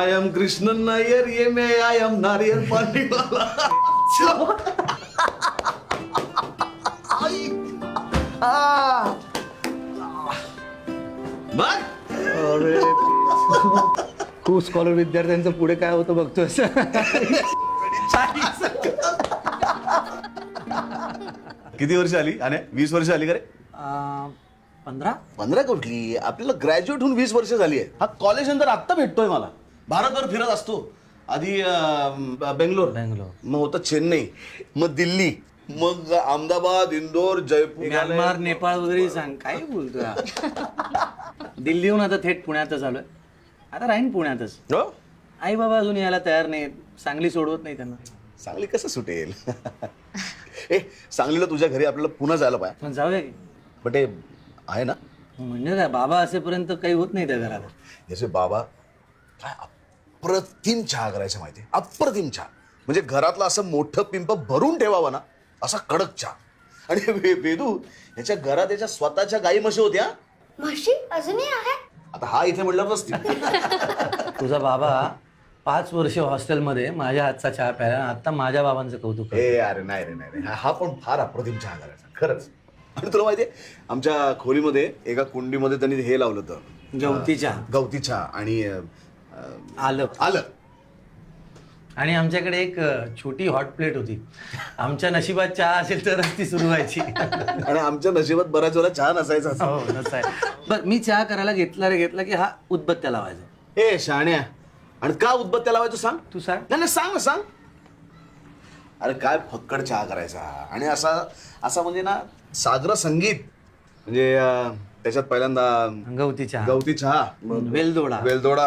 I am Krishnan Nair ये मैं I am नारियल पाणी वाला. बघ अरे तू स्कॉलर विद्यार्थ्यांचं पुढे काय होतं बघतोस. किती वर्ष आली आणि 20 वर्ष आली का रे? 15. 15 कुठली, आपल्याला ग्रॅज्युएट होऊन 20 वर्ष झाली आहे. हा कॉलेज नंतर आत्ता भेटतोय मला. भारतभर फिरत असतो. आधी बेंगलोर, मग होतं चेन्नई, मग दिल्ली, मग अहमदाबाद, इंदोर, जयपूर, म्यानमार, नेपाळ वगैरे सांग. काय बोलतोय. दिल्लीहून आता थेट पुण्यातच आलोय. आता राहीन पुण्यातच. हो? आई बाबा अजून यायला तयार नाही. सांगली सोडवत नाही त्यांना. सांगली कसं सुटेल. ए सांगलीला तुझ्या घरी आपल्याला पुन्हा जायला पाहिजे. पण जाऊया की. बट हे आहे ना, म्हणजे काय, बाबा असेपर्यंत काही होत नाही त्या घरात. जसे बाबा काय अप्रतिम चहा करायचं माहिती, अप्रतिम चहा. म्हणजे घरातला असं मोठं पिंप भरून ठेवावं ना, असा कडक चहा. आणि वेदू याच्या घरात याच्या स्वतःच्या गाई म्हशी होत्या. म्हशी अजूनही आहे. आता हा इथे म्हणलं नसतील. तुझा बाबा 5 वर्ष हॉस्टेलमध्ये माझ्या हातचा चहा प्यायला. आता माझ्या बाबांचं कौतुक करतो. ए अरे नाही रे, नाही रे, हा पण फार अप्रतिम चहा करायचा खरंच. आणि तुला माहितीये आमच्या खोलीमध्ये एका कुंडीमध्ये त्यांनी हे लावलं होतं, गवती चहा, गवती चहा आणि आलं. आलं. आणि आमच्याकडे एक छोटी हॉट प्लेट होती. आमच्या नशिबात चहा असेल तरच ती सुरू व्हायची. आणि आमच्या नशिबात बऱ्याच वेळा चहा नसायचा. हो नसाय. बरं मी चहा करायला घेतला की हा उदबत्त्या लावायचा. ए शाण्या, आणि का उदबत्त्या लावायचं सांग. तू सांग. नाही सांग ना, सांग. अरे काय फक्कड चहा करायचा आणि असा म्हणजे ना सागर संगीत. म्हणजे त्याच्यात पहिल्यांदा गवती चहा, वेलदोडा,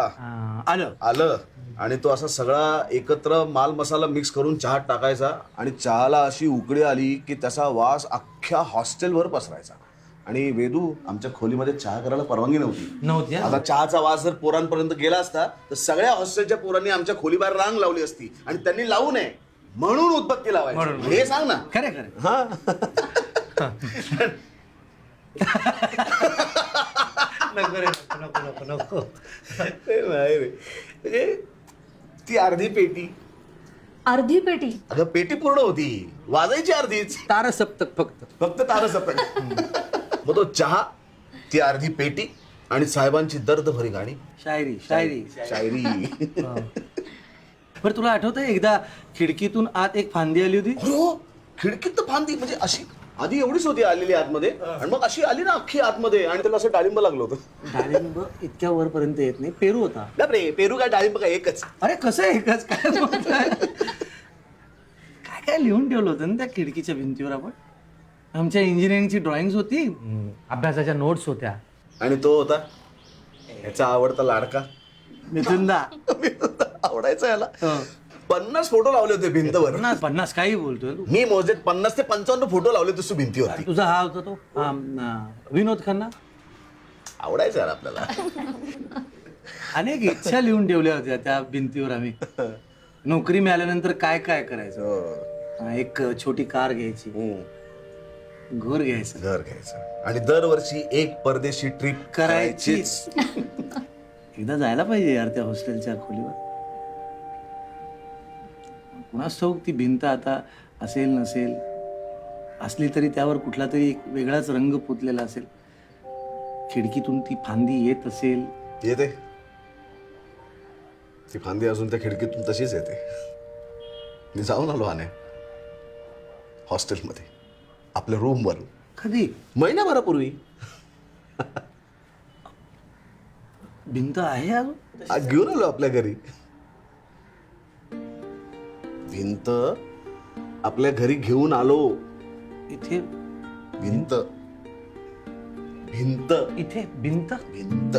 आलं आलं आणि तो असा सगळा एकत्र माल मसाला मिक्स करून चहात टाकायचा. आणि चहाला अशी उकळी आली की त्याचा वास अख्ख्या हॉस्टेलवर पसरायचा. आणि वेदू आमच्या खोलीमध्ये चहा करायला परवानगी नव्हती. आता चहाचा वास जर पोरांपर्यंत गेला असता तर सगळ्या हॉस्टेलच्या पोरांनी आमच्या खोलीबाहेर रांग लावली असती. आणि त्यांनी लावू नये म्हणून उदबत्ती लावायची. हे सांग ना. खरे हा. नको. नाही रे, म्हणजे ती अर्धी पेटी. अर्धी पेटी. अगं पेटी पूर्ण होती, वाजायची अर्धीच. तारसप्तक फक्त तारसप्तक. मग तो चहा, ती अर्धी पेटी आणि साहेबांची दर्द भरी गाणी, शायरी. बरं तुला आठवतंय एकदा खिडकीतून आत एक फांदी आली होती. हो, खिडकीत तर फांदी म्हणजे अशी आधी एवढीच होती आलेली आतमध्ये, आणि मग अशी आली ना अख्खी आतमध्ये, आणि त्याला असं डाळिंब लागलं होतं. डाळिंब इतक्या वरपर्यंत येत नाही. पेरू होता. बापरे, पेरू काय डाळिंब काय एकच. अरे कसं एकच काय बोलताय? काय काय लिहून ठेवलं होतं ना त्या खिडकीच्या भिंतीवर आपण. आमच्या इंजिनिअरिंगची ड्रॉइंग होती, अभ्यासाच्या नोट्स होत्या. आणि तो होता याचा आवडता लाडका मिथुनदा. आवडायचा याला. 50 फोटो लावले होते भिंतवर. 50 काही बोलतोय तू. मी मोजेत 50 ते 55 फोटो लावले तसं भिंतीवरती. तुझा हा होता तो विनोद खन्ना. आवडायचं यार आपल्याला. अनेक इच्छा लिहून ठेवल्या होत्या त्या भिंतीवर आम्ही. नोकरी मिळाल्यानंतर काय काय करायचं. एक छोटी कार घ्यायची, घर घ्यायचं आणि दरवर्षी एक परदेशी ट्रिप करायचीच. एकदा जायला पाहिजे यार त्या हॉस्टेलच्या खोलीवर. कुणास ठाऊक ती भिंत आता असेल नसेल, असली तरी त्यावर कुठला तरी एक वेगळाच रंग पुतलेला असेल. खिडकीतून ती फांदी येत असेल. येते ती फांदी अजून त्या खिडकीतून तशीच येते. मी जाऊन आलो आने हॉस्टेलमध्ये आपल्या रूमवर. कधी? महिन्याभरापूर्वी. भिंत आहे अजून? आज घेऊन आलो आपल्या घरी. भिंत आपल्या घरी घेऊन आलो. इथे भिंत भिंत इथे भिंत भिंत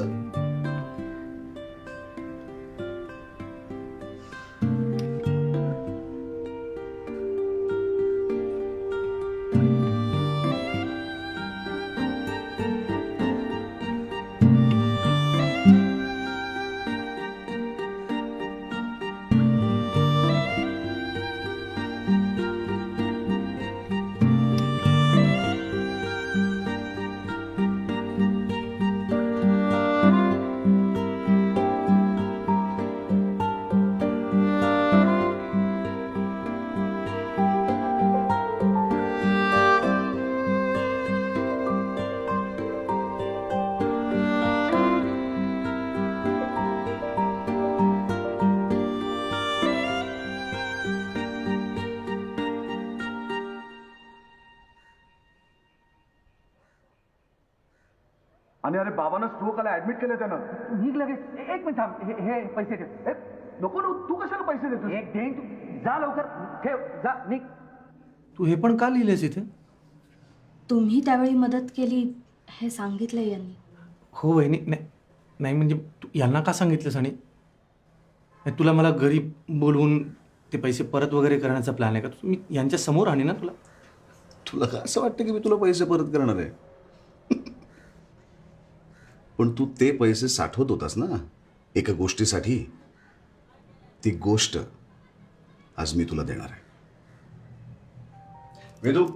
आणि अरे बाबांना स्ट्रोक आला, ऍडमिट केलं त्यानं. निघ लगेच. एक मिनिट थांब, हे पैसे ठेव. नको ना, तू कशाला पैसे देतो? एक देईन तू. जा लवकर, ठेव, जा निघ. तू हे पण का लिहिलेस इथे? तुम्ही त्यावेळी मदत केली हे सांगितलं यांनी. हो वहिनी. नाही म्हणजे तू यांना का सांगितलंस? आणि तुला मला घरी बोलवून ते पैसे परत वगैरे करण्याचा प्लॅन आहे का? मी यांच्या समोर आणि ना तुला तुला का असं वाटतं की मी तुला पैसे परत करणार आहे? पण तू ते पैसे साठवत होतास ना एका गोष्टीसाठी. ती गोष्ट आज मी तुला देणार आहे. वेदू,